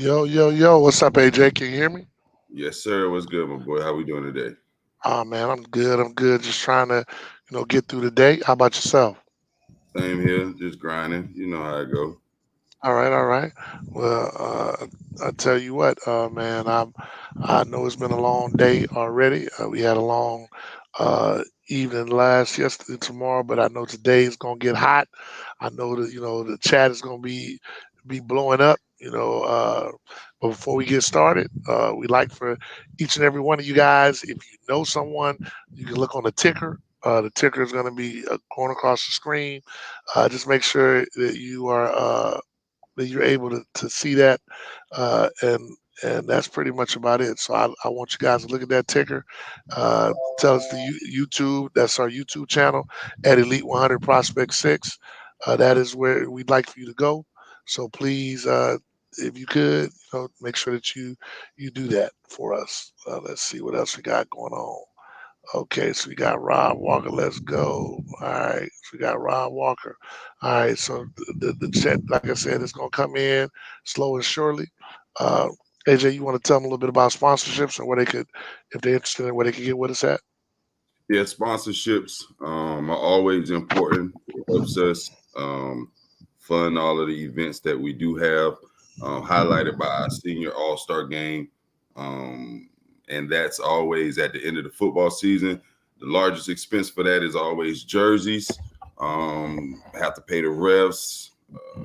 Yo, yo, yo, what's up, AJ? Can you hear me? Yes, sir. What's good, my boy? How we doing today? Oh man, I'm good. I'm good. Just trying to, get through the day. How about yourself? Same here, just grinding. You know how I go. All right, all right. Well, I tell you what, man, I know it's been a long day already. We had a long evening yesterday, tomorrow, but I know today is gonna get hot. I know that the chat is gonna be blowing up. But before we get started, we'd like for each and every one of you guys, if you know someone, you can look on the ticker. The ticker is going to be going across the screen. Just make sure that you're able to see that, and that's pretty much about it. So I want you guys to look at that ticker. Tell us the YouTube. That's our YouTube channel at Elite 100 Prospect 6. That is where we'd like for you to go. So please, if you could, make sure that you do that for us. Let's see what else we got going on. Okay, so we got Rob Walker. Let's go. All right, so we got Rob Walker. All right, so the chat, like I said, is gonna come in slow and surely. Uh, AJ, you want to tell them a little bit about sponsorships and where they could, if they're interested in where they can get with us at? Yeah, sponsorships are always important. It helps us fund all of the events that we do have, highlighted by our senior all-star game. Um, and that's always at the end of the football season. The largest expense for that is always jerseys. Have to pay the refs,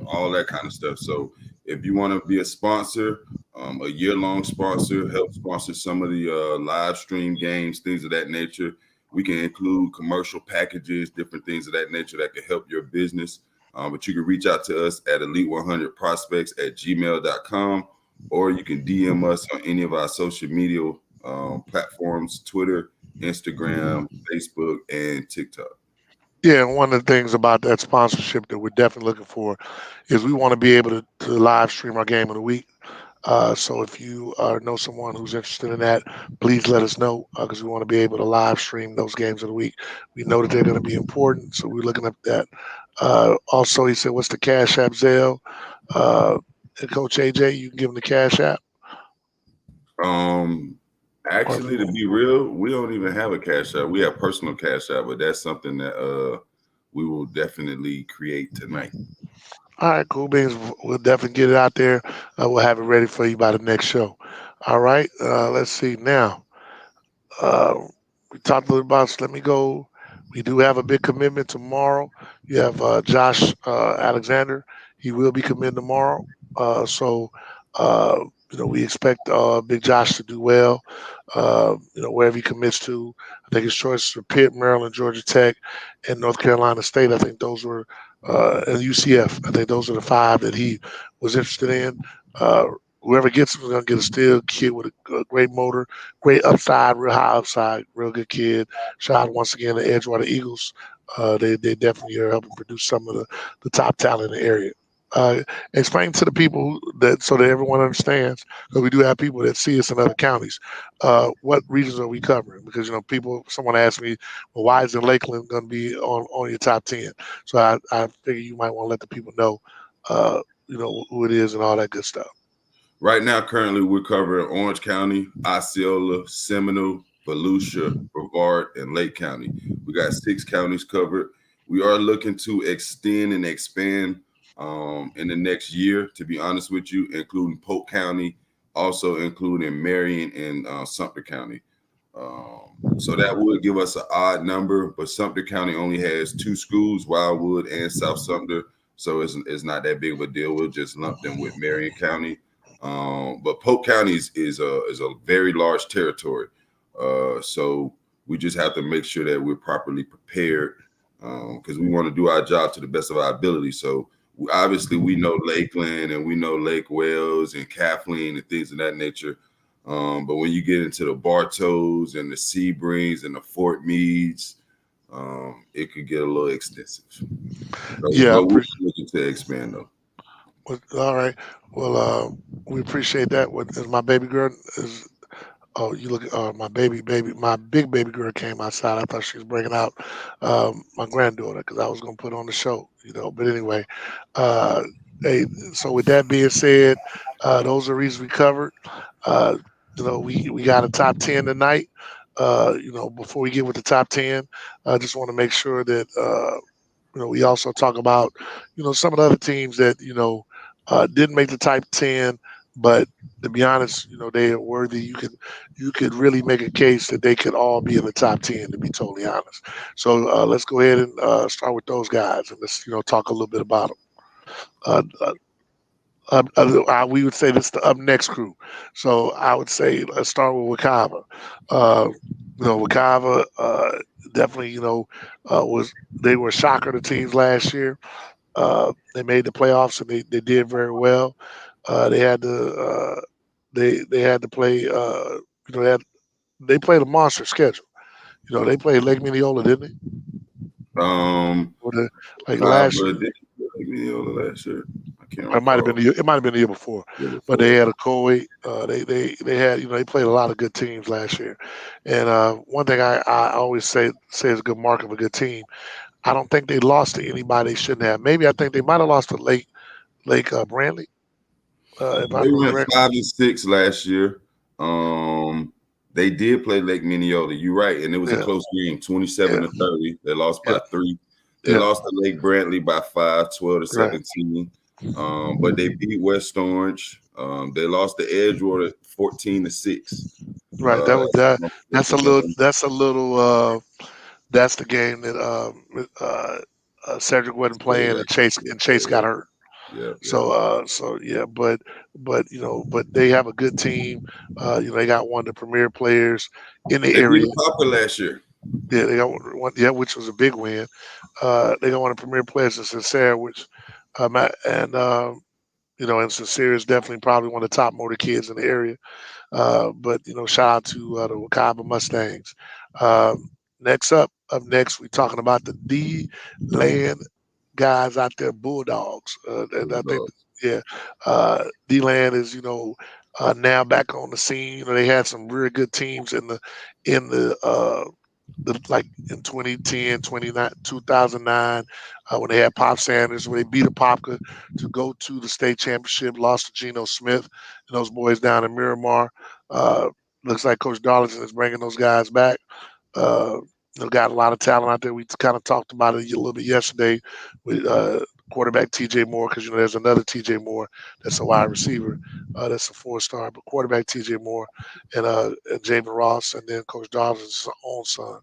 all that kind of stuff. So if you want to be a sponsor, a year-long sponsor, help sponsor some of the live stream games, things of that nature. We can include commercial packages, different things of that nature that can help your business. But you can reach out to us at elite100prospects at gmail.com, or you can DM us on any of our social media platforms: Twitter, Instagram, Facebook, and TikTok. Yeah, and one of the things about that sponsorship that we're definitely looking for is we want to be able to live stream our game of the week. So if you know someone who's interested in that, please let us know because we want to be able to live stream those games of the week. We know that they're going to be important, so we're looking at that. Also, he said, "What's the Cash App Zelle?" Uh, and Coach AJ, you can give him the Cash App. Um, Or Actually, to be real, we don't even have a cash app. We have personal cash app, but that's something that we will definitely create tonight. all right, cool beans. We'll definitely get it out there. We'll have it ready for you by the next show. All right. Let's see now. Uh, we talked a little about. So let me go. We do have a big commitment tomorrow. You have Josh Alexander. He will be committing tomorrow. So uh, we expect Big Josh to do well. Wherever he commits to. I think his choices are Pitt, Maryland, Georgia Tech, and North Carolina State. I think those were and UCF. I think those are the five that he was interested in. Uh, Whoever gets him is going to get a still kid with a great motor, great upside, real high upside, real good kid. Shout out once again to Edgewater Eagles. They definitely are helping produce some of the top talent in the area. Uh, Explain to the people that so that everyone understands, because we do have people that see us in other counties. What regions are we covering? Because someone asked me, well, why isn't Lakeland going to be on your top 10? So I figure you might want to let the people know, who it is and all that good stuff. Right now, currently, we're covering Orange County, Osceola, Seminole, Volusia, Brevard, and Lake County. We got 6 counties covered. We are looking to extend and expand in the next year, to be honest with you, including Polk County, also including Marion and Sumter County. So that would give us an odd number, but Sumter County only has 2 schools, Wildwood and South Sumter. So it's not that big of a deal. We'll just lump them with Marion County. But Polk County is a very large territory, so we just have to make sure that we're properly prepared because we want to do our job to the best of our ability. So obviously we know Lakeland and we know Lake Wales and Kathleen and things of that nature. But when you get into the Bartows and the Sebrings and the Fort Meads, it could get a little extensive. Yeah, I But we're appreciate. looking to expand though. All right. Well, we appreciate that. What is my baby girl? Is Oh, you look. My big baby girl came outside. I thought she was bringing out my granddaughter because I was gonna put on the show. But anyway, uh, Hey, so with that being said, those are reasons we covered. Uh, we got a top 10 tonight. Before we get with the top 10, I just want to make sure that we also talk about some of the other teams that didn't make the top 10, but to be honest, they are worthy. You could really make a case that they could all be in the top 10. To be totally honest, so let's go ahead and start with those guys, and let's talk a little bit about them. We would say this the up next crew. So I would say let's start with Wakava. Uh, Wakava definitely was they were a shocker to teams last year. They made the playoffs and they did very well. They had to they had to play they played a monster schedule. They played Lake Minneola, didn't they? Um, Or like last Kava year. did like Minneola last year. I can't Or it might have been recall. it might have been the year before, Year but they before. had a Koi. They had they played a lot of good teams last year, and one thing I always say is a good mark of a good team. I don't think they lost to anybody they shouldn't have. Maybe I think they might have lost to Lake Brantley, if I They remember went correctly. 5-6 last year. Um, they did play Lake Minneota. You're right, and it was a Yeah, close game, yeah, 27-30. They lost yeah, by 3. They yeah. lost to Lake Brantley by 5, 12 to Right, 17. But they beat West Orange. They lost to Edgewater 14-6. right. That was that. That's That's a little. That's a little. That's the game that Cedric wasn't playing, and Chase got hurt. Yeah, yeah. So yeah, but but they have a good team. They got one of the premier players in the They beat area. the Papa last year. Yeah, they got one. Yeah, which was a big win. They got one of the premier players in Sincere, which and and Sincere is definitely probably one of the top motor kids in the area. But shout out to the Wakaba Mustangs. Up next, we're talking about the D Land guys out there, Bulldogs. And I think, Bulldogs. yeah, D Land is now back on the scene. They had some really good teams in the like in 2010, 29, 2009, when they had Pop Sanders, when they beat Apopka to go to the state championship, lost to Geno Smith and those boys down in Miramar. Uh, Looks like Coach Darlington is bringing those guys back. Uh, got a lot of talent out there. We kind of talked about it a little bit yesterday with quarterback TJ Moore, because there's another TJ Moore that's a wide receiver, that's a 4-star, but quarterback TJ Moore and Javen Ross, and then Coach Darlington's own son,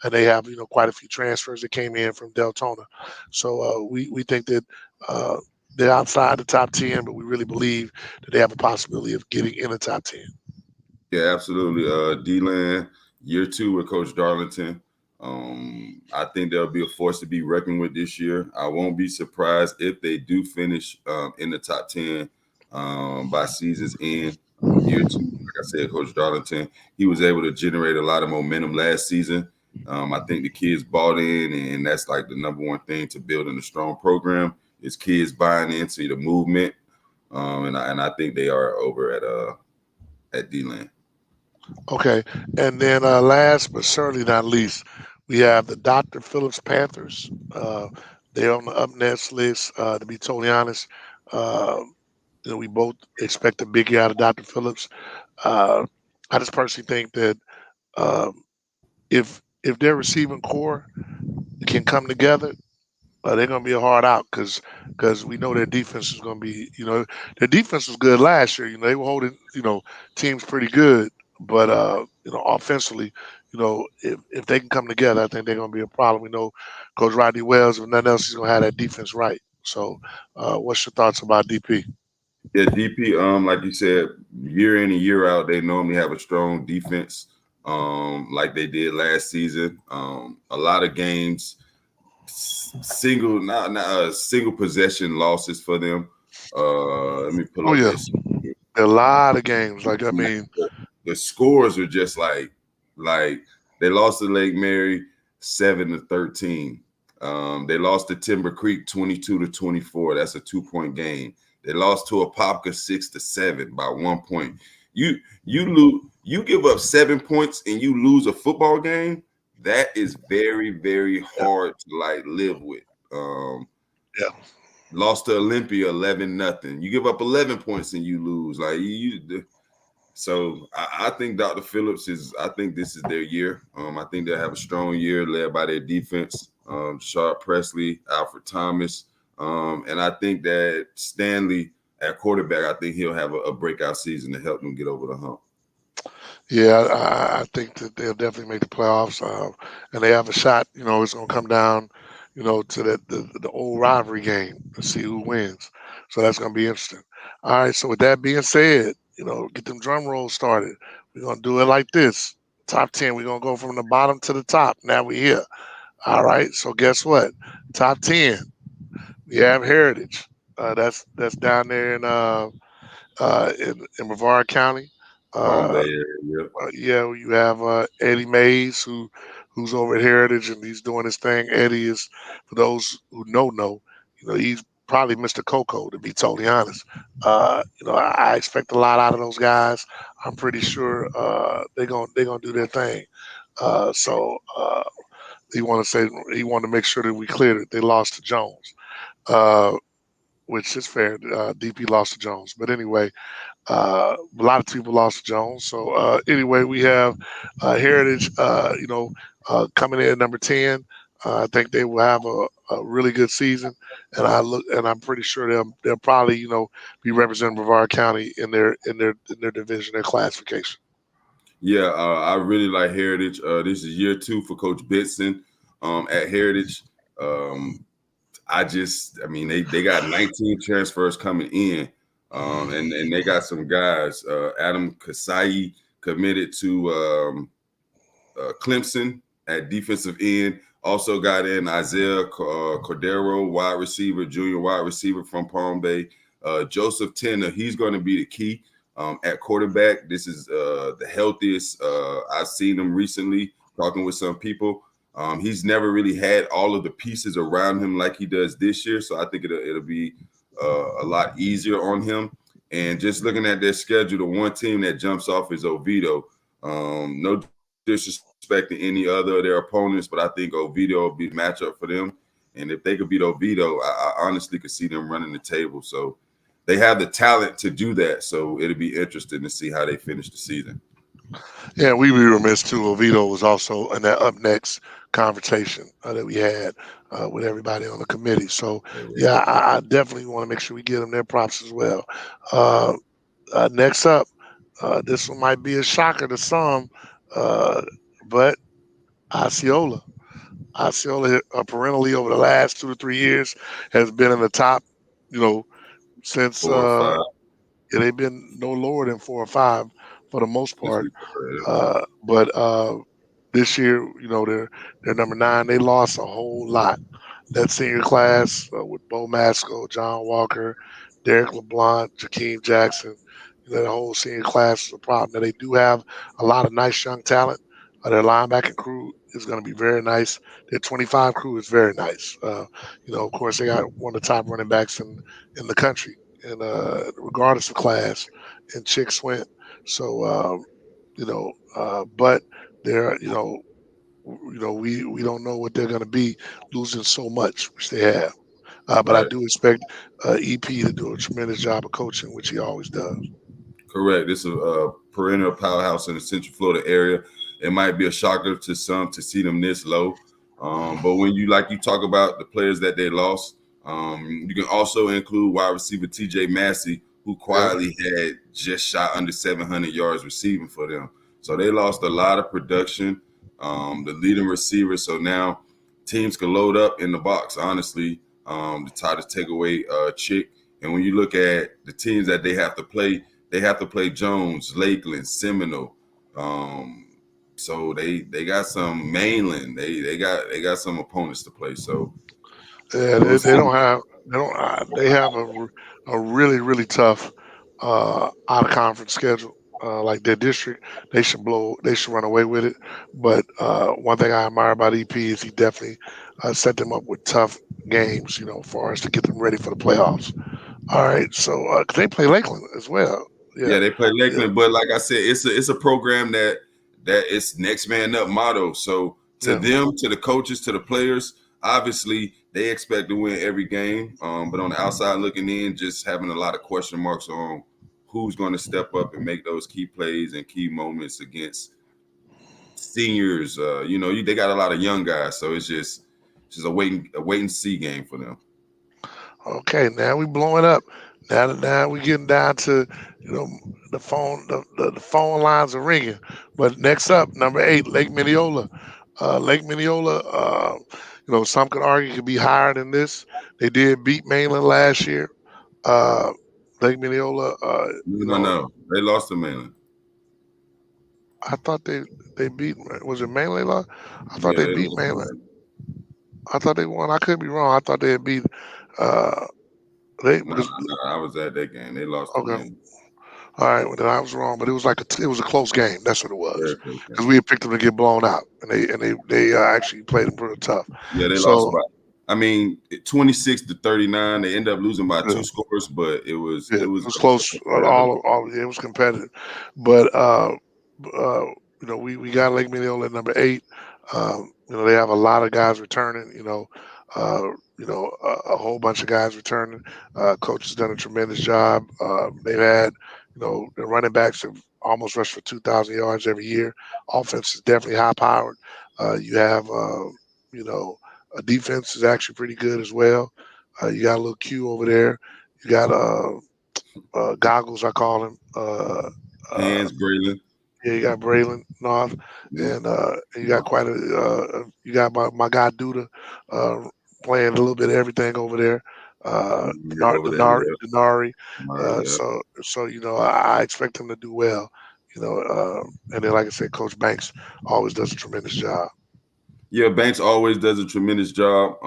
and they have quite a few transfers that came in from Deltona. So we think that. Uh, they're outside the top 10, but we really believe that they have a possibility of getting in the top 10. Yeah, absolutely. D-Land, year 2 with Coach Darlington. I think they'll be a force to be reckoned with this year. I won't be surprised if they do finish in the top 10 by season's end. Year 2, like I said, Coach Darlington, he was able to generate a lot of momentum last season. I think the kids bought in, and that's like the number one thing to building a strong program is kids buying into the movement. And I think they are over at D-Land. Okay, and then last but certainly not least, we have the Dr. Phillips Panthers. They're on the up next list. To be totally honest, uh, we both expect a big year out of Dr. Phillips. Uh, I just personally think that um, if their receiving core can come together, they're going to be a hard out because we know their defense is going to be their defense was good last year. They were holding teams pretty good, but offensively, if they can come together, I think they're going to be a problem. We know Coach Rodney Wells, if nothing else, he's going to have that defense right. So, what's your thoughts about DP? Yeah, DP, like you said, year in and year out, they normally have a strong defense, like they did last season. A lot of games, single possession losses for them. Let me pull Oh up yeah, this. a lot of games. Like I mean, The scores are just like they lost to Lake Mary 7-13. They lost to Timber Creek 22-24. That's a 2-point game. They lost to Apopka 6-7 by 1 point. You give up 7 points and you lose a football game. That is very, very yeah, hard to like live with. yeah. lost to Olympia 11-0. You give up 11 points and you lose. Like so I think Dr. Phillips is. I think this is their year. I think they'll have a strong year led by their defense. Sharp Presley, Alfred Thomas, and I think that Stanley at quarterback. I think he'll have a breakout season to help them get over the hump. Yeah, I think that they'll definitely make the playoffs, and they have a shot. It's going to come down, to the old rivalry game to see who wins. So that's going to be interesting. All right. So with that being said, get them drum rolls started. We're going to do it like this: top 10. We're going to go from the bottom to the top. Now we're here. All right. So guess what? Top 10. We have Heritage. That's down there in Brevard County. Palm Bay Uh, area. Yep. yeah, you have Eddie Mays who's over at Heritage and he's doing his thing. Eddie is, for those who know, he's probably Mr. Coco, to be totally honest. I expect a lot out of those guys. I'm pretty sure they're gonna do their thing. So he wanted to make sure that we cleared it. They lost to Jones, uh, which is fair. DP lost to Jones, but anyway, a lot of people lost to Jones. So anyway, we have Heritage, coming in at number 10. I think they will have a really good season, and I'm pretty sure they'll probably be representing Brevard County in their division, their classification. Yeah, I really like Heritage. This is year 2 for Coach Benson at Heritage. Um, I mean, they got 19 transfers coming in, and they got some guys. Adam Kasai committed to Clemson at defensive end. Also got in Isaiah Cordero, wide receiver, junior wide receiver from Palm Bay. Joseph Tanner, he's going to be the key at quarterback. This is the healthiest I've seen him recently, talking with some people. He's never really had all of the pieces around him like he does this year. So I think it'll be a lot easier on him. And just looking at their schedule, the one team that jumps off is Oviedo. No disrespecting any other of their opponents, but I think Oviedo will be the matchup for them. And if they could beat Oviedo, I honestly could see them running the table. So they have the talent to do that. So it'll be interesting to see how they finish the season. Yeah, we be remiss too. Oviedo was also in that up next conversation that we had with everybody on the committee. So They were. yeah, I definitely want to make sure we give them their props as well. Uh, next up, this one might be a shocker to some, uh, but Osceola. Osceola perennially over the last 2 to 3 years has been in the top, you know, since 4 or 5. they've been no lower than 4 or 5 for the most Since part. we started. But this year, they're number 9. They lost a whole lot. That senior class with Bo Masco, John Walker, Derek LeBlanc, Jakeem Jackson, the whole senior class is a problem. Now, they do have a lot of nice young talent. Their linebacking crew is going to be very nice. Their 25 crew is very nice. Of course, they got one of the top running backs in the country, and regardless of class, and Chick Swint. So, but they're, we don't know what they're going to be losing so much, which they have. But I Right. do expect EP to do a tremendous job of coaching, which he always does. Correct. This is a perennial powerhouse in the Central Florida area. It might be a shocker to some to see them this low. But when you talk about the players that they lost, you can also include wide receiver TJ Massey, who Yep. quietly had just shot under 700 yards receiving for them. So they lost a lot of production, the leading receiver. So now teams can load up in the box, honestly, to try to take away Chick. And when you look at the teams that they have to play Jones, Lakeland, Seminole. Um, so they got some mainland. They got some opponents to play. So Yeah, we'll they see. don't have they don't they have a really really tough out of conference schedule. Like their district, they should run away with it. But one thing I admire about EP is he definitely set them up with tough games, for us to get them ready for the playoffs. All right, so 'cause they play Lakeland as well. Yeah, Yeah, they play yeah, Lakeland, but like I said, it's a program that it's next man up motto. So to yeah. them, to the coaches, to the players, obviously they expect to win every game. But on the outside looking in, just having a lot of question marks on who's going to step up and make those key plays and key moments against seniors. They got a lot of young guys, so it's just a wait and see game for them. Okay, now we blowing up. Now we getting down to you know the phone lines are ringing. But next up, number 8, Lake Minneola. Lake Minneola, some could argue could be higher than this. They did beat Mainland last year. Uh, Lake Minneola, No, they lost to Mainland. I thought they beat. Was it Mainland? I thought Yeah, they they beat lost to Mainland. Mainland. I thought they won. I could be wrong. I thought they had beat. Uh, they No, because no, I was at that game. They lost to okay. Mainland. All right, well then I was wrong, but it was it was a close game. That's what it was, Very close because game. we had picked them to get blown out, and they actually played them pretty tough. Yeah, they lost So by. I mean, 26-39. They ended up losing by yeah, 2 scores, but it was yeah, it it was was a close. competitive. Yeah, it was competitive, but uh, we got Lake Minneola at number 8. They have a lot of guys returning. A whole bunch of guys returning. Coach has done a tremendous job. They've had, the running backs have almost rushed for 2,000 yards every year. Offense is definitely high powered. You have, you know, a defense is actually pretty good as well. You got a little Q over there. You got goggles, I call him. Uh, Hands, Braylon. yeah, you got Braylon North, Yeah, and you got quite a. You got my guy Duda uh, playing a little bit of everything over there. yeah, over there. Yeah, Denari. Murray, yeah. So I expect him to do well. And then like I said, Coach Banks always does a tremendous job. Yeah, Banks always does a tremendous job.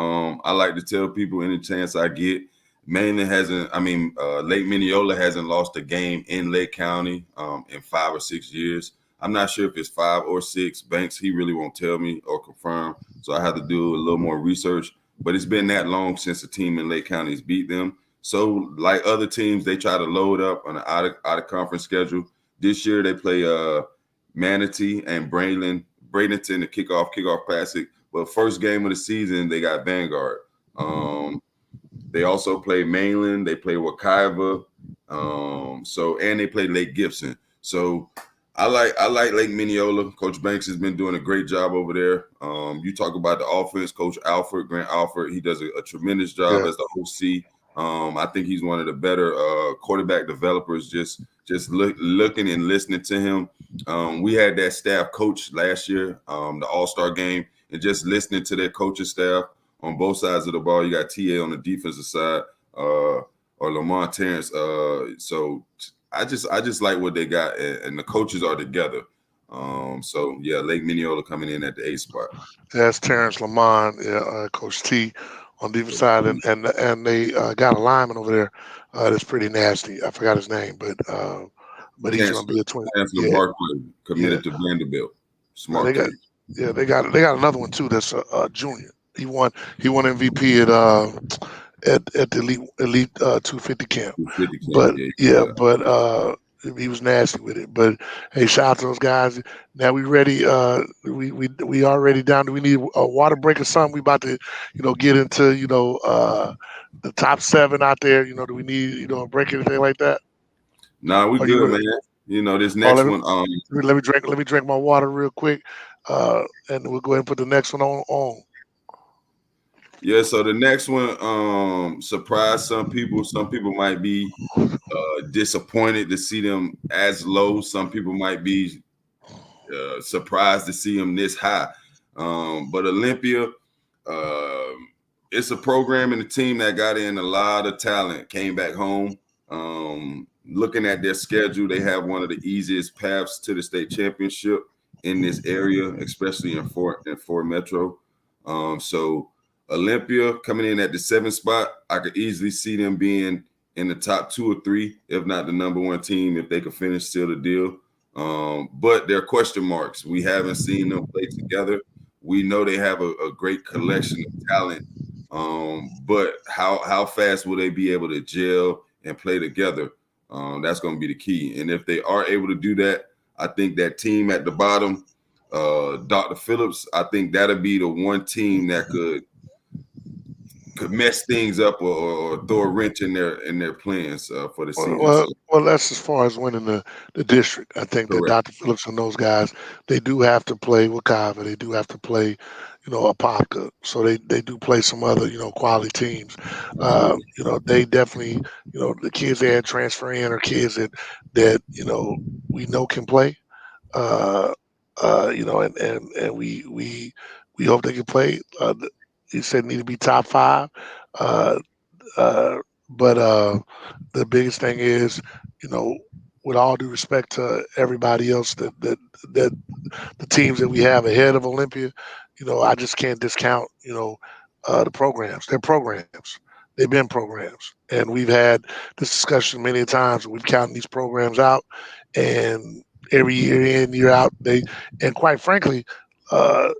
I like to tell people any chance I get. Mainland hasn't, I mean, Lake Minneola hasn't lost a game in Lake County in 5 or 6 years. I'm not sure if it's 5 or 6. Banks, he really won't tell me or confirm. So I have to do a little more research. But it's been that long since a team in Lake County has beat them. So, like other teams, they try to load up on an out of conference schedule. This year they play Manatee and Bradenton to kickoff classic. But first game of the season, they got Vanguard. Um, they also play Mainland. They play Wakaiva. And they play Lake Gibson. So I like Lake Minneola. Coach Banks has been doing a great job over there. You talk about the offense, Coach Grant Alford. He does a tremendous job Yeah, as the OC. I think he's one of the better quarterback developers. Just looking and listening to him. We had that staff coach last year, the All-Star game, and just listening to their coaching staff on both sides of the ball. You got TA on the defensive side, or Lamont Terrence. So I just like what they got, and the coaches are together. So yeah, Lake Minneola coming in at the 8th spot. that's Terrence Lamont, yeah, Coach T on the defense Coach side, T. and they got a lineman over there that's pretty nasty. I forgot his name, but he's going to Chancellor be a 20. Chancellor Yeah, Barkley yeah. committed to Vanderbilt. No, Smart kid. they got another one too. That's a junior. He won MVP at the elite 250 camp. 50 camp. But Yeah, yeah, yeah. but he was nasty with it. But hey, shout out to those guys. Now we ready. We already down. Do we need a water break or something? We about to get into the top 7 out there. Do we need a break, anything like that? Nah, we Are you good, ready? man. This Oh, next one. let me drink my water real quick, and we'll go ahead and put the next one on. Yeah, so the next one surprised some people. Some people might be disappointed to see them as low. Some people might be surprised to see them this high. But Olympia, it's a program and a team that got in a lot of talent, came back home. Looking at their schedule, they have one of the easiest paths to the state championship in this area, especially in Fort Metro. So Olympia coming in at the 7th spot, I could easily see them being in the top 2 or 3, if not the number 1 team, if they could finish seal the deal. But there are question marks. We haven't seen them play together. We know they have a great collection of talent, but how fast will they be able to gel and play together? That's going to be the key. And if they are able to do that, I think that team at the bottom, Dr. Phillips, I think that'll be the one team that could could mess things up or throw a wrench in their plans for the Well, season. well, So well, that's as far as winning the district. I think that correct. Dr. Phillips and those guys, they do have to play Wakava. They do have to play, Apopka. So they do play some other, quality teams. Absolutely. They definitely, the kids they had transfer in are kids that we know can play. Uh, and we hope they can play. He said need to be top five. Uh, uh, but the biggest thing is, you know, with all due respect to everybody else that the teams that we have ahead of Olympia, I just can't discount, the programs. They're programs. They've been programs, and we've had this discussion many times. We've counted these programs out, and every year in, year out, and quite frankly, uh,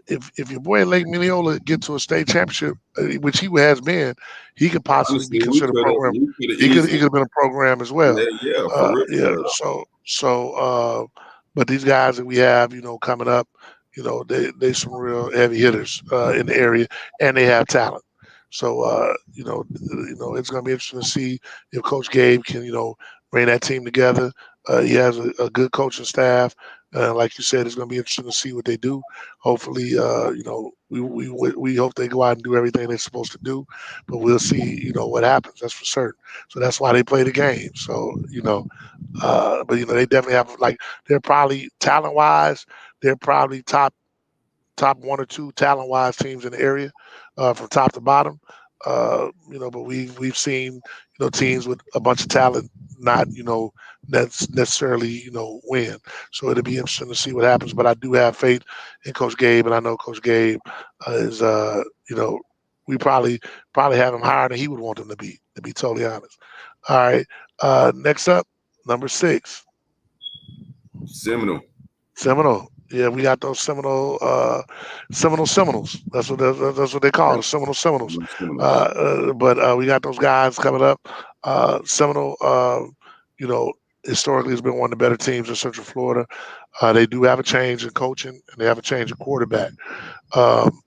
if your boy Lake Mineola get to a state championship, which he has been, he could possibly be Honestly, we considered a could have program. He could easily. have been a program as well. Yeah, yeah, for real, Yeah. for real. But these guys that we have, coming up, they some real heavy hitters in the area, and they have talent. So it's going to be interesting to see if Coach Gabe can bring that team together. He has a good coaching staff. Like you said, it's going to be interesting to see what they do. Hopefully, we hope they go out and do everything they're supposed to do, but we'll see, what happens. That's for certain. So that's why they play the game. So but they definitely have like they're probably talent wise, they're probably top one or two talent wise teams in the area, from top to bottom. But we've seen teams with a bunch of talent not that's necessarily win. So it'll be interesting to see what happens. But I do have faith in Coach Gabe, and I know Coach Gabe is we probably have him higher than he would want them to be. To be totally honest. All right. Next up, number 6. Seminole. Seminole. Yeah, we got those Seminoles. That's what they call Yep. it, Seminoles. Seminoles. But we got those guys coming up. Seminole, you know, historically has been one of the better teams in Central Florida. They do have a change in coaching and they have a change in quarterback. Um,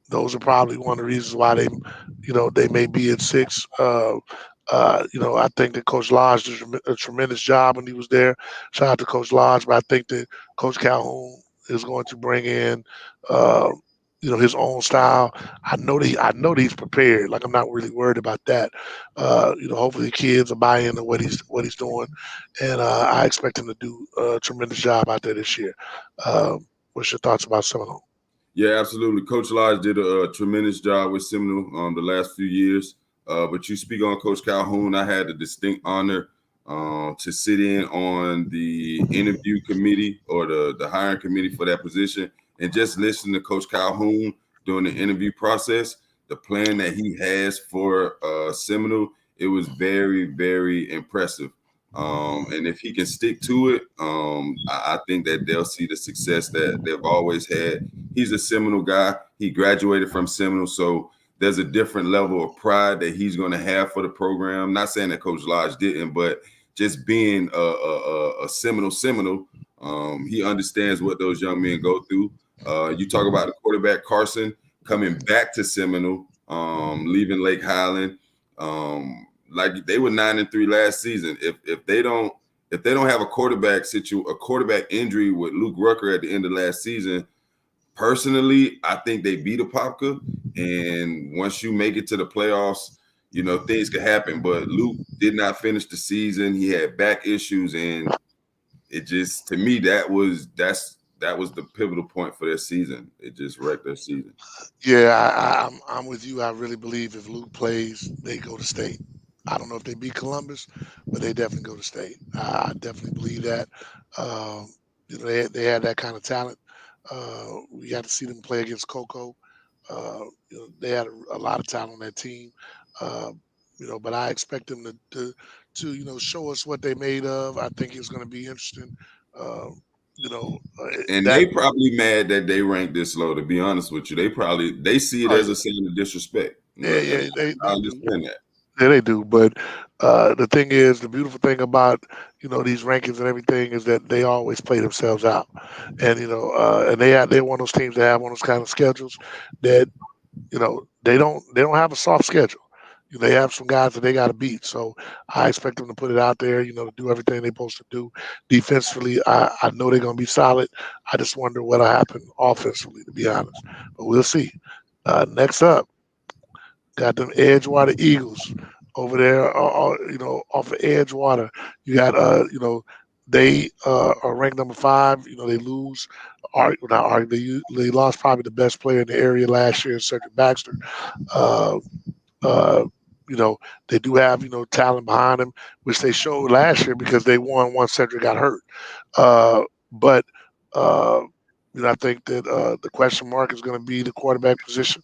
those are probably one of the reasons why they may be at 6. I think that Coach Lodge did a tremendous job when he was there. Shout out to Coach Lodge, but I think that Coach Calhoun is going to bring in, uh, his own style. I know that he's prepared. Like I'm not really worried about that. Hopefully the kids are buying into what he's doing, and I expect him to do a tremendous job out there this year. What's your thoughts about Seminole? Yeah, absolutely. Coach Lodge did a tremendous job with Seminole the last few years. But you speak on Coach Calhoun. I had the distinct honor to sit in on the interview committee or the hiring committee for that position and just listen to Coach Calhoun during the interview process. The plan that he has for Seminole, it was very, very impressive. And if he can stick to it, I think that they'll see the success that they've always had. He's a Seminole guy. He graduated from Seminole, so there's a different level of pride that he's going to have for the program. Not saying that Coach Lodge didn't, but just being a Seminole, he understands what those young men go through. You talk about the quarterback Carson coming back to Seminole, leaving Lake Highland. Like they were 9-3 last season. If they don't have a quarterback injury with Luke Rucker at the end of last season, personally, I think they beat Apopka. And once you make it to the playoffs, things could happen. But Luke did not finish the season. He had back issues, and it just to me that was the pivotal point for their season. It just wrecked their season. Yeah, I'm with you. I really believe if Luke plays, they go to state. I don't know if they beat Columbus, but they definitely go to state. I definitely believe that. Um, they had that kind of talent. We got to see them play against Coco. They had a lot of talent on that team. Uh, but I expect them to show us what they made of. I think it's going to be interesting. Uh, And that they probably mad that they ranked this low. To be honest with you, they see it oh, as a sign of disrespect. yeah, And yeah, I they do. understand that. Yeah, they do. But the thing is, the beautiful thing about these rankings and everything is that they always play themselves out, and and they're one of those teams that have one of those kind of schedules that. They don't have a soft schedule. They have some guys that they got to beat. So I expect them to put it out there. To do everything they're supposed to do. Defensively, I know they're going to be solid. I just wonder what'll happen offensively, to be honest. But we'll see. Next up, got them Edgewater Eagles over there. Off of Edgewater, you got they are ranked number 5. They lose. Not argue. They lost probably the best player in the area last year, Cedric Baxter. Uh, uh, you know, they do have talent behind them, which they showed last year because they won once Cedric got hurt. But uh, I think that the question mark is going to be the quarterback position.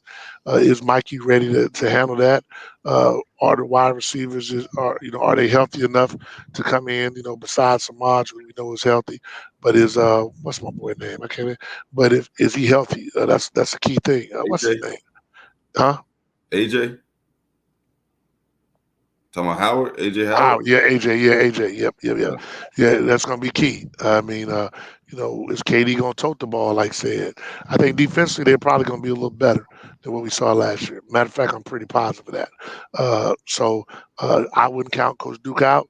Is Mikey ready to handle that? Are the wide receivers are they healthy enough to come in? Besides Samaj, who we know is healthy, but is what's my boy name? I can't. But if is he healthy? That's a key thing. What's his AJ, name? Huh? AJ, talking about Howard, AJ Oh Howard. yeah, AJ, yeah, AJ, yep, yep, yep, Yeah. yeah. That's gonna be key. I mean, is KD gonna tote the ball? Like said, I think defensively they're probably gonna be a little better than what we saw last year. Matter of fact, I'm pretty positive of that. So I wouldn't count Coach Duke out.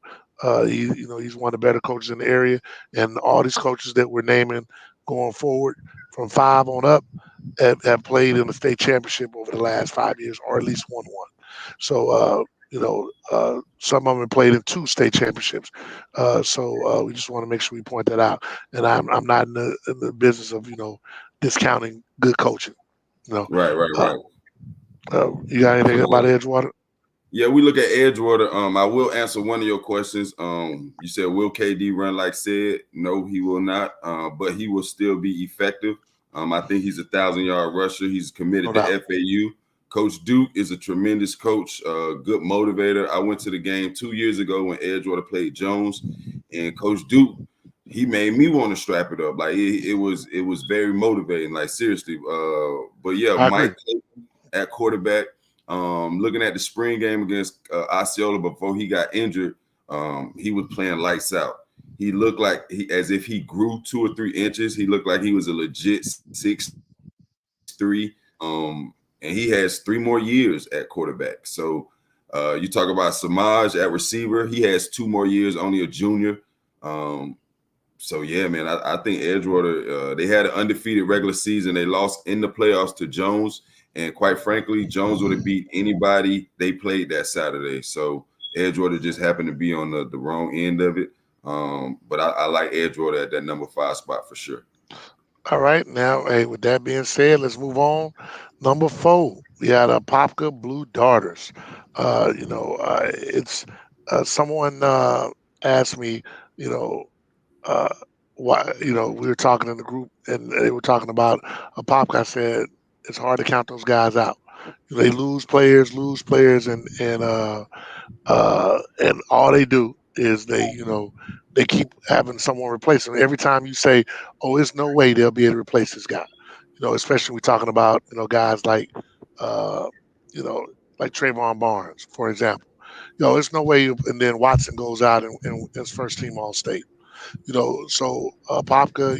He's one of the better coaches in the area, and all these coaches that we're naming going forward from 5 on up have played in the state championship over the last 5 years, or at least won one. So, some of them played in 2 state championships. So we just want to make sure we point that out. And I'm not in the business of discounting good coaching. You know, Right, right, uh, right. you got anything So about Edgewater? yeah, we look at Edgewater. I will answer one of your questions. You said, will KD run like said? No, he will not. But he will still be effective. I think he's 1,000-yard rusher. He's committed No to doubt. FAU. Coach Duke is a tremendous coach, good motivator. I went to the game 2 years ago when Edgewater played Jones, and Coach Duke, he made me want to strap it up. Like it was very motivating. Like seriously. But yeah, I agree. Mike at quarterback. Looking at the spring game against Osceola before he got injured, he was playing lights out. He looked like as if he grew 2 or 3 inches. He looked like he was a legit 6'3", and he has 3 more years at quarterback. So you talk about Samaj at receiver. He has 2 more years, only a junior. Um, so yeah, man, I think Edgewater they had an undefeated regular season. They lost in the playoffs to Jones, and quite frankly, Jones would have beat anybody they played that Saturday. So Edgewater just happened to be on the wrong end of it. But I like Edgewater at that number 5 spot for sure. All right. Now, hey, with that being said, let's move on. Number 4, we had a Popka Blue Darters. It's someone asked me, you know, uh, why we were talking in the group and they were talking about a pop. I said it's hard to count those guys out. They lose players, and all they do is they keep having someone replace them. Every time you say, "Oh, there's no way they'll be able to replace this guy," especially we're talking about guys like uh, you know like Trayvon Barnes, for example. There's no way. And then Watson goes out and is first team All State. So Popka,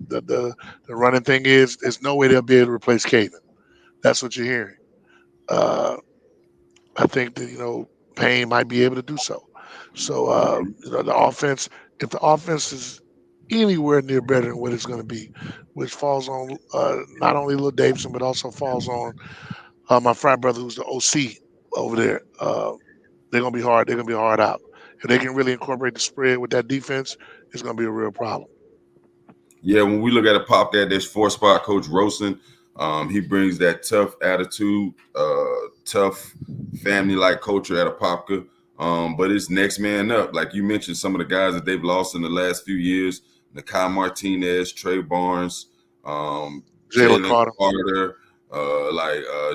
the running thing is there's no way they'll be able to replace Caden. That's what you're hearing. Uh, I think that Payne might be able to do so. So the offense, if the offense is anywhere near better than what it's going to be, which falls on not only Lil Davidson but also falls on my frat brother who's the OC over there. They're gonna be hard. They're gonna be hard out. If they can really incorporate the spread with that defense, it's gonna be a real problem. Yeah, when we look at a pop that there's 4 spot coach Rosen. He brings that tough attitude, tough family like culture at Apopka. But it's next man up. Like you mentioned, some of the guys that they've lost in the last few years: Nakai Martinez, Trey Barnes, Jalen Jalen Carter. Carter,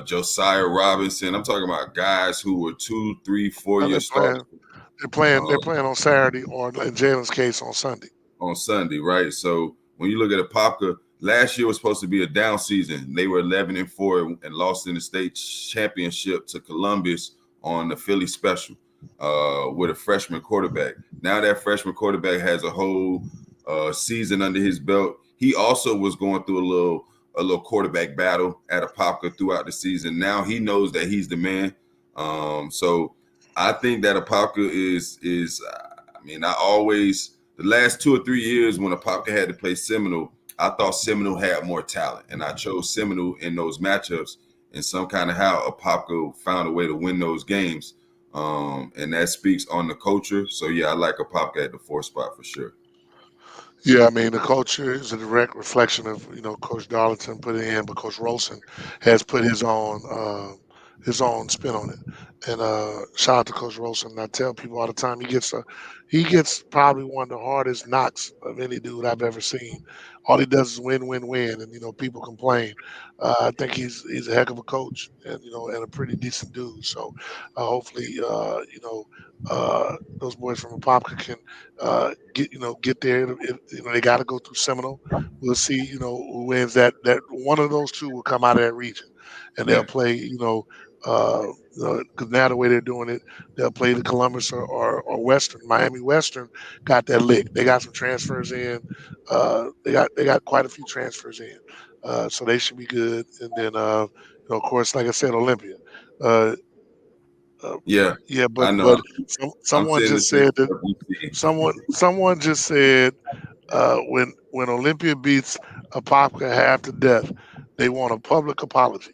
Josiah Robinson. I'm talking about guys who were 2, 3, 4 They're year starters. playing. They're playing. They're Um, playing on Saturday, or in Jalen's case, on Sunday. on Sunday, right? So when you look at Apopka, last year was supposed to be a down season. They were 11-4 and lost in the state championship to Columbus on the Philly special with a freshman quarterback. Now that freshman quarterback has a whole season under his belt. He also was going through a little a little quarterback battle at Apopka throughout the season. Now he knows that he's the man. So I think that Apopka is. I mean, I always the last 2 or 3 years when Apopka had to play Seminole, I thought Seminole had more talent, and I chose Seminole in those matchups. And some kind of how Apopka found a way to win those games, and that speaks on the culture. So yeah, I like Apopka at the fourth spot for sure. Yeah, I mean the culture is a direct reflection of Coach Darlington put it in, but Coach Rolson has put his own spin on it. And shout out to Coach Rolson. I tell people all the time he gets probably one of the hardest knocks of any dude I've ever seen. All he does is win, win, win, and people complain. I think he's a heck of a coach, and and a pretty decent dude. So hopefully those boys from Apopka can get there. They got to go through Seminole. We'll see. Who wins that. One of those two will come out of that region, and they'll Yeah, play. Because now the way they're doing it, they'll play the Columbus or Western. Miami Western got that lick. They got some transfers in. They got quite a few transfers in, so they should be good. And then of course, like I said, Olympia. Uh, uh, yeah, yeah, I but know. but I'm someone saying the just same said that stuff you see. someone just said when Olympia beats Apopka half to death, they want a public apology,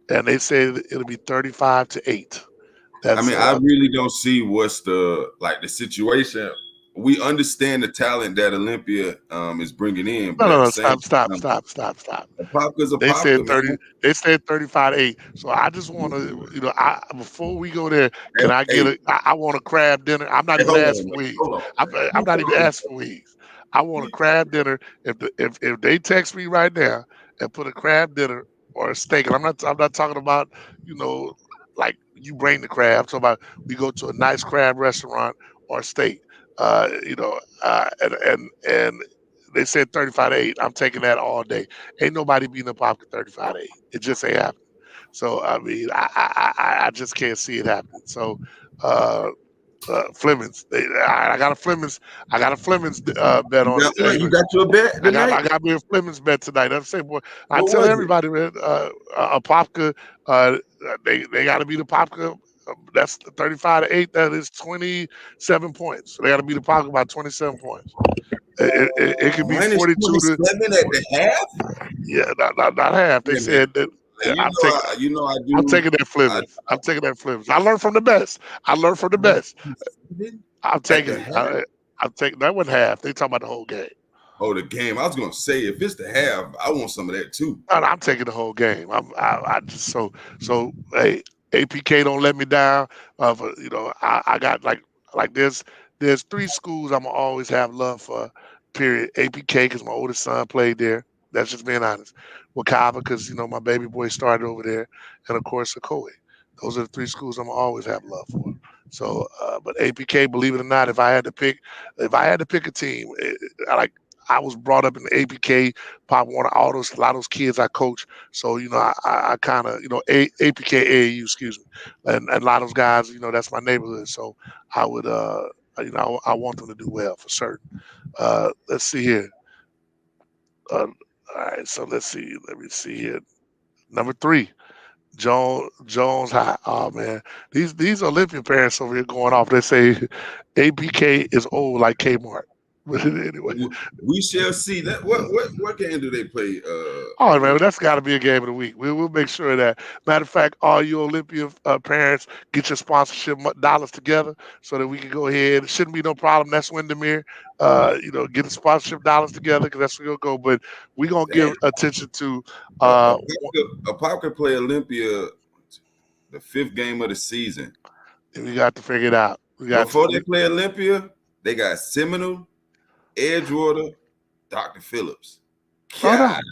and they say it'll be 35-8. I That's mean, I really don't see what's the situation. We understand the talent that Olympia is bringing in, but no, at no, the no, same stop, stop, time, stop, stop, stop. Apopka's They said Apopka, 30. man. They said 35-8. So I just want to, before we go there, can I get Hey, a? I want a crab dinner. I'm not hey, even hold asking on, for man. wings. Hold on, I'm man. not even Hold asking for wings. I want a on. crab dinner. If they text me right now and put a crab dinner or a steak, and I'm not talking about you know like you bring the crab. I'm talking about we go to a nice crab restaurant or steak. And they said 35-8. I'm taking that all day. Ain't nobody beating up Hopkins 35-8. It just ain't happening. So I mean, I just can't see it happening. So uh, Flemings, I got a Flemings, bet You on got it. what? You got your bet tonight? I got me a Flemings bet tonight. I'm saying, boy, I What tell was it? everybody, man, a Popka, they got to be the Popka. That's 35-8. That is 27 points. So they got to be the Popka by 27 points. It could be Minus 42 to 27 at the half? yeah, not half. They Yeah, man. said that Like, I'm taking. I I'm do. taking that I Flemings. I'm taking that Flemings. I learned from the best. I learned from the best. 27 I'm at taking the it. half. I'm taking that one half. They talking about the whole game. Oh, the game. I was gonna say if it's the half, I want some of that too. No, no, I'm taking the whole game. I just so hey, APK don't let me down. I got like there's three schools I'm gonna always have love for. Period. APK because my oldest son played there. That's just being honest. Wakava because my baby boy started over there, and of course Ocoee. Those are the three schools I'm gonna always have love for. So, but APK, believe it or not, if I had to pick a team, I was brought up in the APK. Pop Warner, a lot of those kids I coach. So I kind of APK AAU, excuse me, and a lot of those guys, that's my neighborhood. So I would I want them to do well for certain. Let's see here. All right, so let's see. Let me see here. Number three, Jones High. Oh man, these Olympian parents over here going off. They say APK is old like Kmart. But anyway, We shall see. That what game do they play? all right, man, Again. that's got to be a game of the week. We'll make sure of that. Matter of fact, all you Olympia parents, get your sponsorship dollars together so that we can go ahead. It shouldn't be no problem. That's Windermere. Get the sponsorship dollars together because that's where you'll go. But we're going to give Damn. attention to A Pop could play Olympia the fifth game of the season. we got to figure it out. We got to. Before they play Olympia, they got Seminole, Edgewater, Dr. Phillips. Oh, God,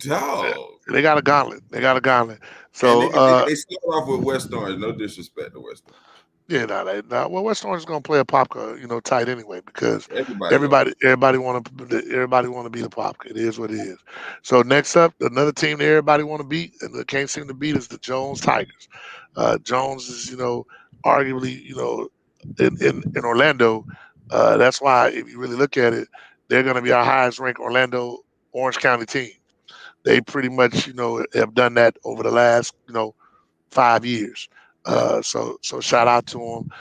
no. dog. They got a gauntlet. They got a gauntlet. And So, they start off with West Orange. No disrespect to West Orange. yeah, well, West Orange is gonna play a Popka, tight anyway because Everybody gonna everybody, everybody want to be the Popka. It is what it is. So next up, another team that everybody want to beat and they can't seem to beat is the Jones Tigers. Jones is, arguably, in Orlando. That's why if you really look at it, they're gonna be our highest ranked Orlando Orange County team. they pretty much have done that over the last 5 years. Yeah. So shout out to him.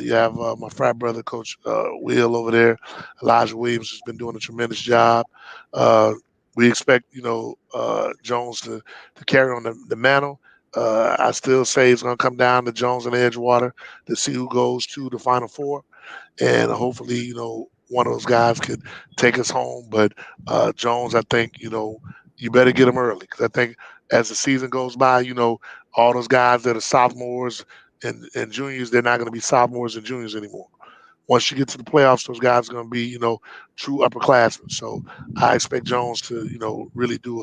You have my frat brother, Coach Will over there. Elijah Williams has been doing a tremendous job. Uh, we expect Jones to carry on the mantle. I still say it's going to come down to Jones and Edgewater to see who goes to the Final Four, and hopefully one of those guys could take us home. But Jones, I think you better get him early because I think as the season goes by, all those guys that are sophomores and juniors, they're not going to be sophomores and juniors anymore. Once you get to the playoffs, those guys are going to be, true upperclassmen. So I expect Jones to, really do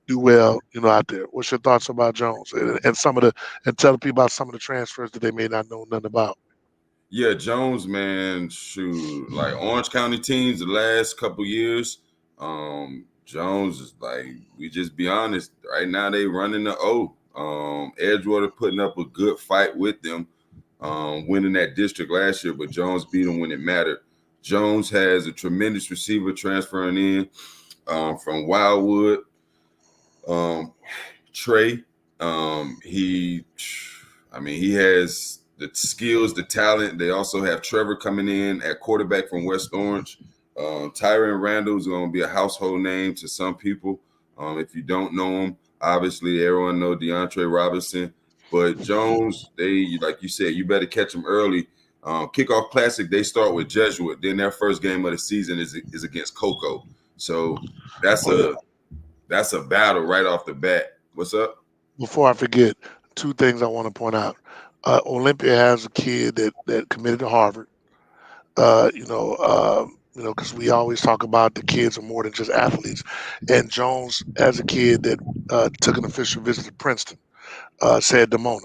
well, out there. What's your thoughts about Jones and some of the and tell the people about some of the transfers that they may not know nothing about? Yeah, Jones, man, shoot, like Orange County teams the last couple years, Jones is like, we just be honest, right now they running the O. Edgewater putting up a good fight with them, winning that district last year, but Jones beat them when it mattered. Jones has a tremendous receiver transferring in from Wildwood. Um, Trey, he, I mean, he has the skills, the talent. They also have Trevor coming in at quarterback from West Orange. Tyron Randall is going to be a household name to some people. If you don't know him, obviously everyone know DeAndre Robinson. But Jones, they like you said, you better catch them early. Kickoff Classic, they start with Jesuit. Then their first game of the season is against Cocoa. So that's Oh yeah. a battle right off the bat. What's up? Before I forget, two things I want to point out. Olympia has a kid that committed to Harvard. Because we always talk about the kids are more than just athletes. And Jones, as a kid that took an official visit to Princeton, said Demona.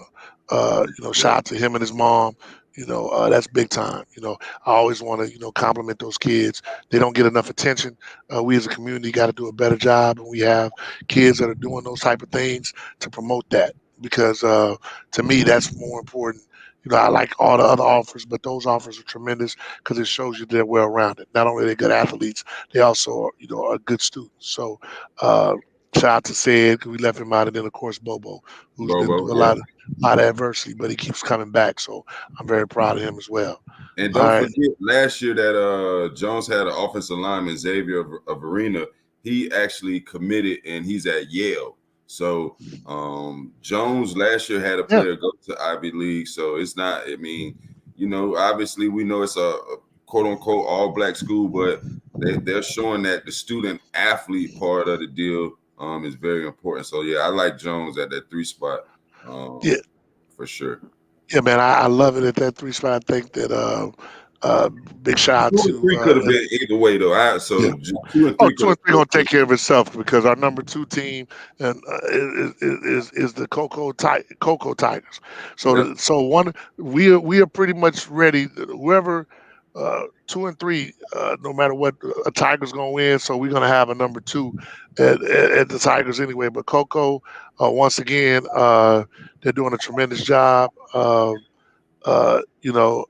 Yeah, Shout out to him and his mom. That's big time. I always want to, compliment those kids. They don't get enough attention. We as a community got to do a better job, and we have kids that are doing those type of things to promote that because to me that's more important. I like all the other offers, but those offers are tremendous because it shows you they're well rounded. Not only are they good athletes, they also are good students. So uh, shout out to Sid, 'cause we left him out, and then of course Bobo, who's been Bobo. through a Yeah. lot of adversity, but he keeps coming back. So I'm very proud of him as well. And All don't right. forget last year that Jones had an offensive lineman, Xavier of Arena. He actually committed and he's at Yale. So Jones last year had a Yeah. player go to Ivy League. So it's not, I mean, obviously we know it's a quote unquote all black school, but they're showing that the student athlete part of the deal is very important. So yeah, I like Jones at that 3 spot Yeah. for sure. Yeah, man. I love it at that 3 spot. I think that uh, big shout out Two and to three could have been either way though. yeah. So just two and Oh, three two could have and three both gonna take been. care of itself because our number two team and is the Cocoa Tigers. So Yeah, one we are pretty much ready. Whoever 2 and 3, no matter what, a Tigers gonna win. So we're gonna have a number two at the Tigers anyway. But Cocoa, once again, they're doing a tremendous job. Uh, you know,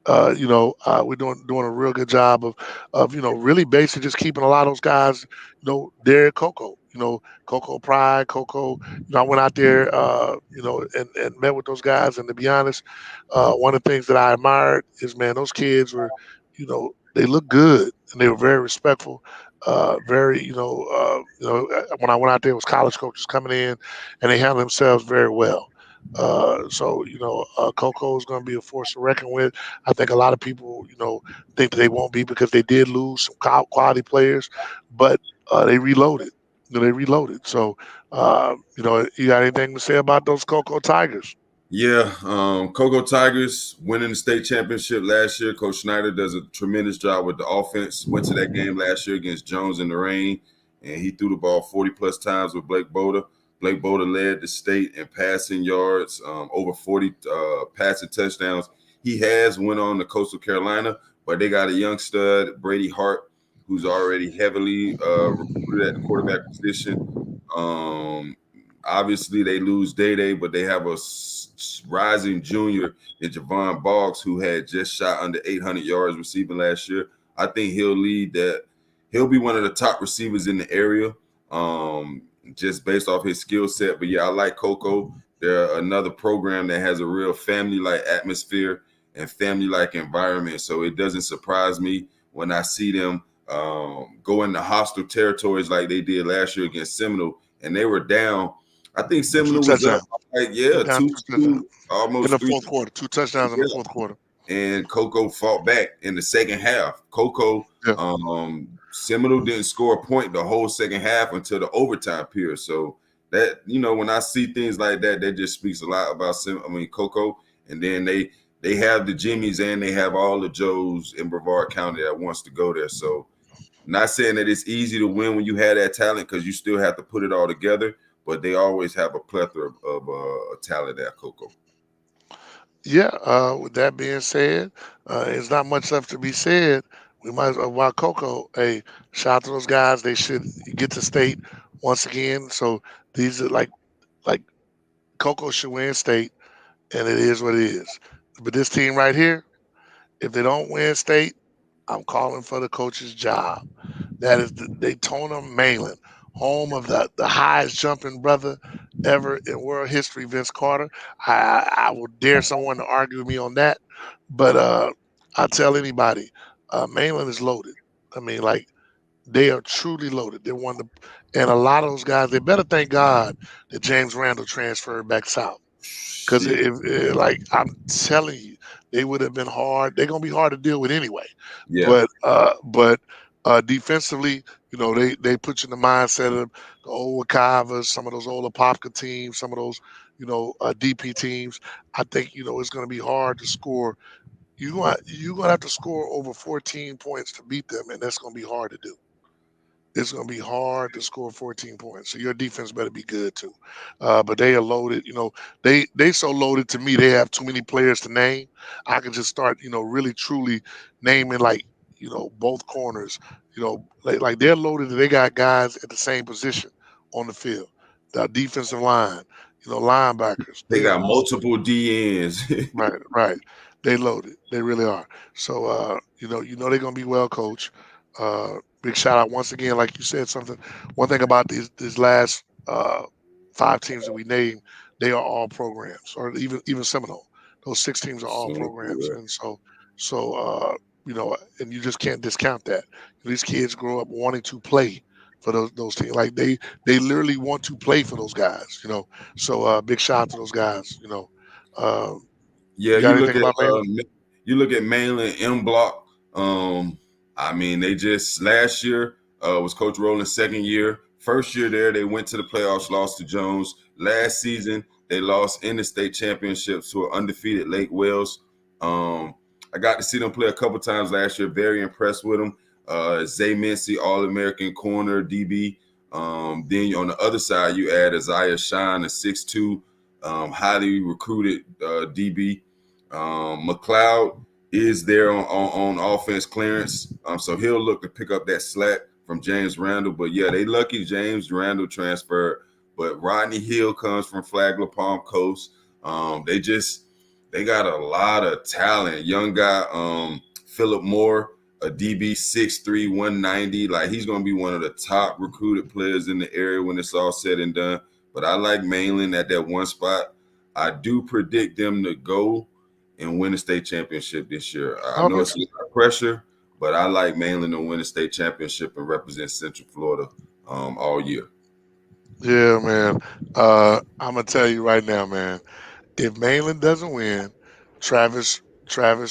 we're doing a real good job of really basically just keeping a lot of those guys, there at Coco. Coco Pride, Coco. I went out there, and met with those guys. And to be honest, one of the things that I admired is, man, those kids were, they looked good and they were very respectful. Very, when I went out there, it was college coaches coming in, and they handled themselves very well. So Coco is going to be a force to reckon with. I think a lot of people, think that they won't be because they did lose some quality players, but they reloaded. They reloaded. So, you got anything to say about those Cocoa Tigers? yeah. Cocoa Tigers winning the state championship last year. Coach Schneider does a tremendous job with the offense. Went to that game last year against Jones in the rain, and he threw the ball 40 plus times with Blake Boda. Blake Boda led the state in passing yards, over 40 passing touchdowns. He has went on to Coastal Carolina, but they got a young stud, Brady Hart, who's already heavily recruited at the quarterback position. Um, Obviously, they lose Day Day, but they have a rising junior in Javon Boggs, who had just shot under 800 yards receiving last year. I think he'll lead that. He'll be one of the top receivers in the area. um, just based off his skill set. But yeah, I like Coco. They're another program that has a real family-like atmosphere and family-like environment. So it doesn't surprise me when I see them go into hostile territories like they did last year against Seminole, and they were down. I think Two Seminole was up touchdowns. like They're yeah, down two two touchdowns two, in the almost three. fourth quarter. Two touchdowns in the fourth quarter. And Coco fought back in the second half. Yeah. Seminole didn't score a point the whole second half until the overtime period. So that when I see things like that, that just speaks a lot about Coco. And then they have the Jimmies and they have all the Joes in Brevard County that wants to go there. So not saying that it's easy to win when you have that talent because you still have to put it all together, but they always have a plethora of talent at Coco. Yeah, with that being said, it's not much left to be said. We might as well, while Coco, hey, shout out to those guys. They should get to state once again. So these are like Coco should win state, and it is what it is. But this team right here, if they don't win state, I'm calling for the coach's job. That is the Daytona Mainland, home of the highest jumping brother ever in world history, Vince Carter. I will dare someone to argue with me on that, but I tell anybody, Mainland is loaded. I mean, like they are truly loaded. They're one of the, and a lot of those guys. They better thank God that James Randall transferred back south. Because Shit. if like I'm telling you, they would have been hard. They're gonna be hard to deal with anyway. Yeah. But defensively, they put you in the mindset of the old Wakavas, some of those old Apopka teams, some of those DP teams. I think it's gonna be hard to score. You're gonna have to score over 14 points to beat them, and that's gonna be hard to do. It's going to be hard to score 14 points. So your defense better be good too. But they are loaded. They so loaded to me. They have too many players to name. I can just start, really truly naming like, both corners. Like they're loaded. They got guys at the same position on the field. The defensive line, linebackers. They They are got loaded. multiple DNs. Right, right. They loaded. They really are. So they're gonna be well coached. Big shout out once again, like you said something. One thing about these last five teams that we named, they are all programs, or even Seminole. Those six teams are all So programs, yeah. and and you just can't discount that. These kids grow up wanting to play for those teams. Like they literally want to play for those guys. So big shout out to those guys. Uh, Yeah, you got anything about Malin? You look at Mainland M Block. I mean, they just last year was Coach Rowland's second year. First year there, they went to the playoffs, lost to Jones. Last season, they lost in the state championships to an undefeated Lake Wales. I got to see them play a couple times last year. Very impressed with them. Zay Mincy, All American corner DB. Then on the other side, you add Isaiah Shine, a 6'2", highly recruited DB. McLeod is there on offense clearance, so he'll look to pick up that slack from James Randall. But yeah, they lucky James Randall transferred, but Rodney Hill comes from Flagler Palm Coast. They got a lot of talent. Young guy, Philip Moore, a DB 6'3", 190. Like he's gonna be one of the top recruited players in the area when it's all said and done. But I like Mainland at that one spot. I do predict them to go and win the state championship this year. I know Okay. it's a lot of pressure, but I like Mainland to win the state championship and represent Central Florida all year. Yeah, man. I'm gonna tell you right now, man. If Mainland doesn't win, Travis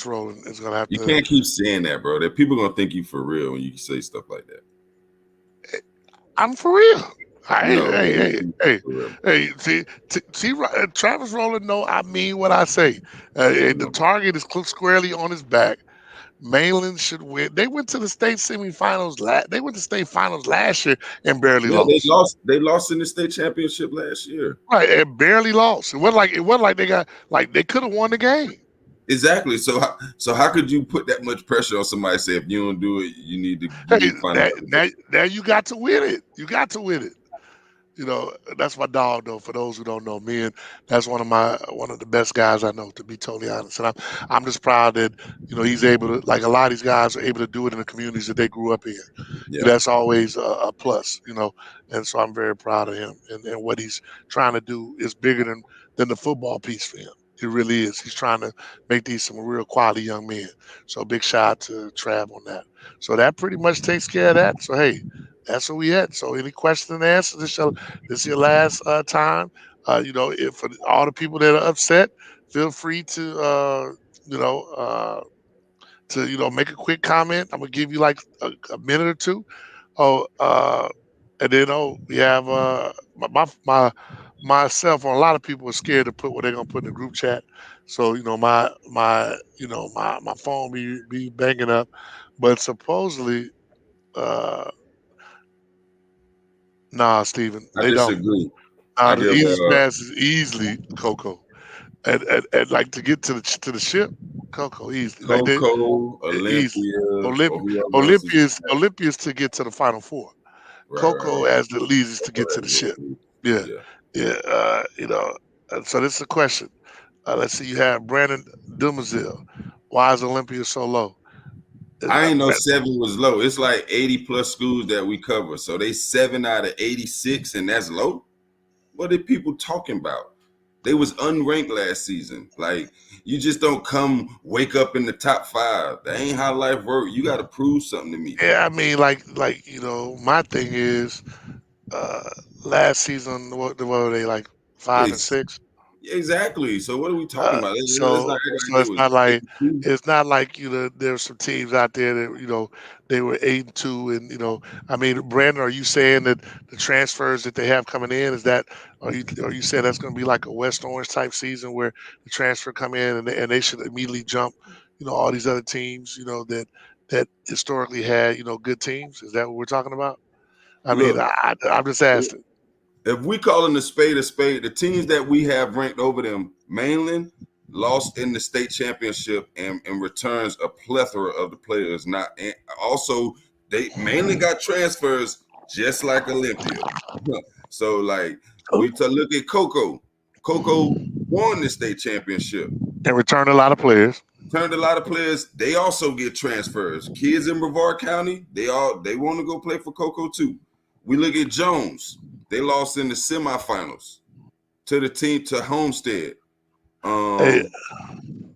Rowland is gonna have You to. can't keep saying that, bro. That people gonna think you for real when you say stuff like that. I'm for real. Hey, No, bro, hey, you hey, can't be hey, for real. hey. Travis Rowland. No, I mean what I say. The No. target is squarely on his back. Mainland should win. They went to the state semifinals. They went to state finals last year and barely Yeah, they lost. lost. They lost in the state championship last year. Right, and barely lost. It wasn't like they could have won the game. Exactly. So how could you put that much pressure on somebody? Say if you don't do it, you need to Hey, find now, another. now, now you got to win it. You got to win it. You know, that's my dog though. For those who don't know, me and that's one of the best guys I know. To be totally honest, and I'm just proud that he's able to, like, a lot of these guys are able to do it in the communities that they grew up in. Yeah, That's always a plus, and so I'm very proud of him, and what he's trying to do is bigger than the football piece for him. It really is. He's trying to make these some real quality young men. So big shout out to Trav on that. So that pretty much takes care of that. So hey, that's where we at. So any questions and answers? This is your last time. If for all the people that are upset, feel free to you know make a quick comment. I'm gonna give you like a minute or two. Oh, and then we have myself, or a lot of people are scared to put what they're gonna put in the group chat. So my phone be banging up, but supposedly nah, Steven, I they don't. disagree. Nah, I the give easiest pass is easily Coco, and like to get to the ship, Coco easily. Like they Coco, easy. Olympia, or Olymp- whoever else is Olympia's to get to the Final Four. right. Coco as the leaders to get Coco to has the no ship. clue. Yeah, Yeah, yeah. So this is a question. Let's see. You have Brandon Dumazil. Why is Olympia so low? I ain't know Brand- 7 was low. It's like 80 plus schools that we cover, so they 7 out of 86, and that's low. What are people talking about? They was unranked last season. Like, you just don't come wake up in the top 5. That ain't how life works. You got to prove something to me. yeah, I mean, like my thing is, uh, last season, what were they, like, They 5 and 6? exactly. So what are we talking about? Let's not act like So they it's was not like 82. there's some teams out there that they were 8-2, and I mean, Brandon, are you saying that the transfers that they have coming in, is that, are you saying that's going to be like a West Orange type season where the transfer come in and they should immediately jump all these other teams that historically had good teams? Is that what we're talking about? I mean, Look, I'm just asking. if we calling a spade, the teams that we have ranked over them, mainland lost in the state championship and returns a plethora of the players. Not and also they mainly got transfers just like Olympia. So like we to look at Coco. Coco won the state championship. And return a lot of players. Turned a lot of players. They also get transfers. Kids in Brevard County, they want to go play for Coco too. We look at Jones. They lost in the semifinals to the team to Homestead. Hey, Um,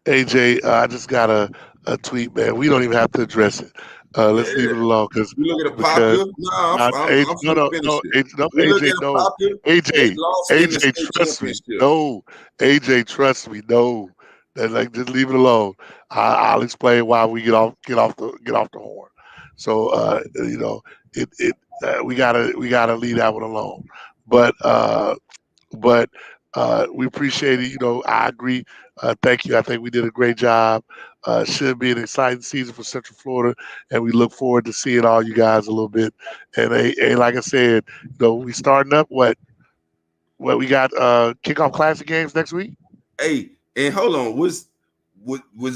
AJ, I just got a tweet, man. We don't even have to address it. Let's leave yeah. it alone, because We look at because Apopka. Nah, I'm No, finna no, finish no, it. No, We look AJ, at no, Apopka. They AJ, lost in the AJ, state trust me, championship. no, AJ, trust me, no. That, like, just leave it alone. I'll explain why we get off the horn. So we gotta leave that one alone. But we appreciate it. I agree. Thank you. I think we did a great job. Should be an exciting season for Central Florida, and we look forward to seeing all you guys a little bit. And like I said, we starting up what we got, kickoff classic games next week. Hey, and hold on, was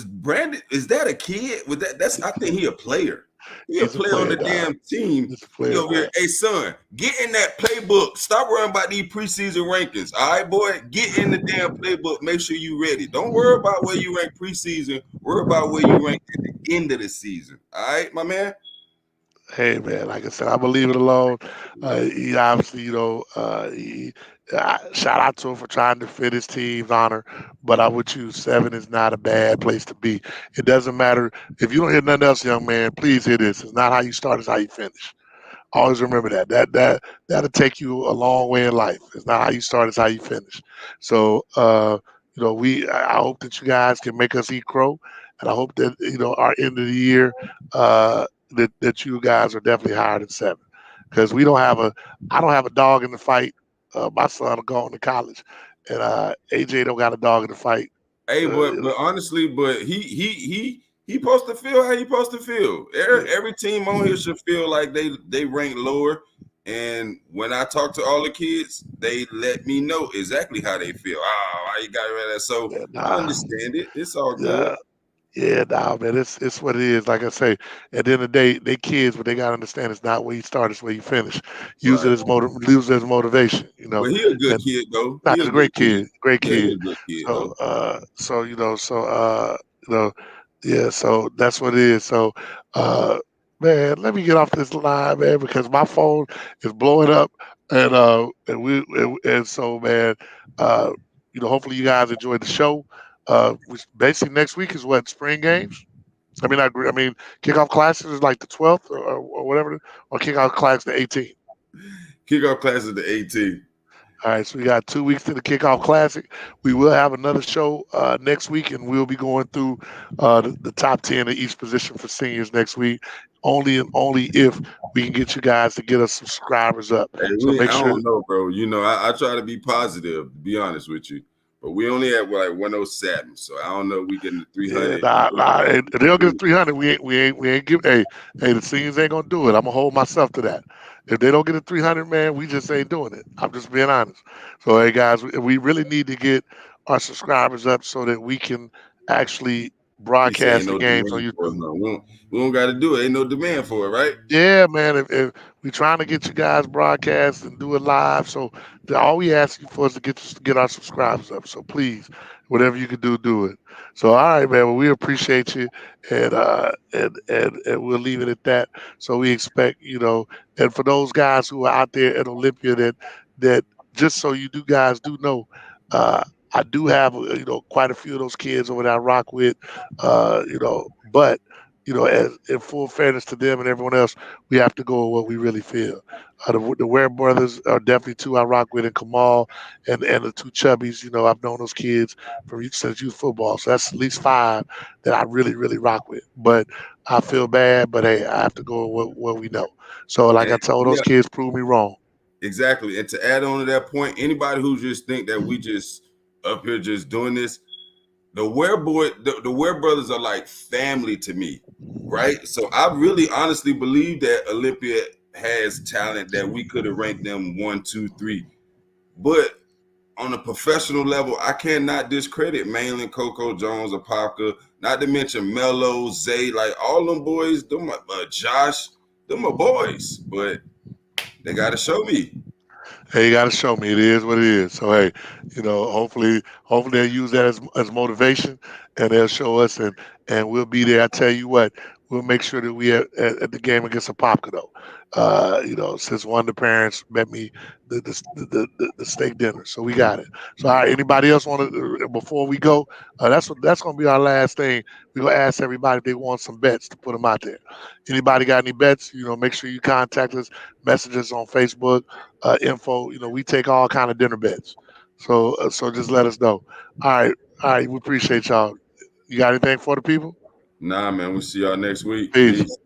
Brandon? Is that a kid? Was that's? I think he a player. He a He's a player on player, the dog. damn team. He's a He player, over here. man. Hey, son, get in that playbook. Stop worrying about these preseason rankings. All right, boy, get in the damn playbook. Make sure you ready. Don't worry about where you rank preseason. Worry about where you rank at the end of the season. All right, my man. Hey, man, like I said, I'm gonna leave it alone. He obviously, shout out to him for trying to fit his team's honor. But I would choose 7 is not a bad place to be. It doesn't matter if you don't hear nothing else, young man. Please hear this. It's not how you start; it's how you finish. Always remember that. That'll take you a long way in life. It's not how you start; it's how you finish. So, I hope that you guys can make us eat crow, and I hope that our end of the year, that you guys are definitely higher than 7, because I don't have a dog in the fight. My son will go on to college, and AJ don't got a dog in the fight. Hey, Uh, but honestly, but he supposed to feel how he supposed to feel. Every team on here should feel like they rank lower. And when I talk to all the kids, they let me know exactly how they feel. Oh, why you got rid of that? So I nah, understand it. It's all good. yeah, Yeah, nah, man, it's what it is. Like I say, at the end of the day, they kids, but they gotta understand it's not where you start, it's where you finish. Right. Use it as motivation, But he a good and kid though. nah, He he's a a good great kid. kid, great Yeah, he kid. a good kid So, though. you know, yeah, so that's what it is. So, uh, man, let me get off this line, man, because my phone is blowing up, and so, man, uh, hopefully you guys enjoyed the show. Which basically next week is what, spring games. I mean, kickoff classes is like the 12th or whatever, or kickoff class the 18th. Kickoff class is the 18th. All right, so we got 2 weeks to the kickoff classic. We will have another show next week, and we'll be going through the top 10 of each position for seniors next week. Only and only if we can get you guys to get us subscribers up. Hey, So make I sure. don't know, bro. I try to be positive, to be honest with you. But we only at like 107. So I don't know if we getting to Yeah, 300. nah. If they don't get 300, we ain't give. Hey, the seniors ain't gonna do it. I'm gonna hold myself to that. If they don't get a 300, man, we just ain't doing it. I'm just being honest. So, hey, guys, we really need to get our subscribers up so that we can actually He said ain't broadcast the no games on demand for it. YouTube. No, we don't got to do it. Ain't no demand for it, right? Yeah, man. If we trying to get you guys broadcast and do it live, so all we ask you for is to get our subscribers up. So please, whatever you can do, do it. So all right, man. Well, we appreciate you, and we'll leave it at that. So we expect, and for those guys who are out there at Olympia, that just so you do guys do know, I do have quite a few of those kids over there I rock with, but. As in full fairness to them and everyone else, we have to go with what we really feel. The Ware brothers are definitely two I rock with, and Kamal and the two Chubbies. I've known those kids since youth football, so that's at least five that I really, really rock with. But I feel bad, but hey, I have to go with what we know. So, like I And told those yeah, kids, prove me wrong. exactly. And to add on to that point, anybody who just think that we just up here just doing this, the Ware brothers are like family to me, right? So I really honestly believe that Olympia has talent that we could have ranked them one, two, three. But on a professional level, I cannot discredit Mainland, Coco Jones, Apaka, not to mention Mello, Zay, like all them boys, Josh, them are boys. But they got to show me. Hey, you got to show me. It is what it is. So hey, hopefully they'll use that as motivation, and they'll show us, and we'll be there. I tell you what, we'll make sure that we at the game against Apopka though. Since one of the parents met me the steak dinner, so we got it. So all right, anybody else want to before we go? That's gonna be our last thing. We're gonna ask everybody if they want some bets to put them out there. Anybody got any bets? Make sure you contact us, messages on Facebook, info. We take all kind of dinner bets. So just let us know. All right. We appreciate y'all. You got anything for the people? Nah, man, we'll see y'all next week. Peace. Peace.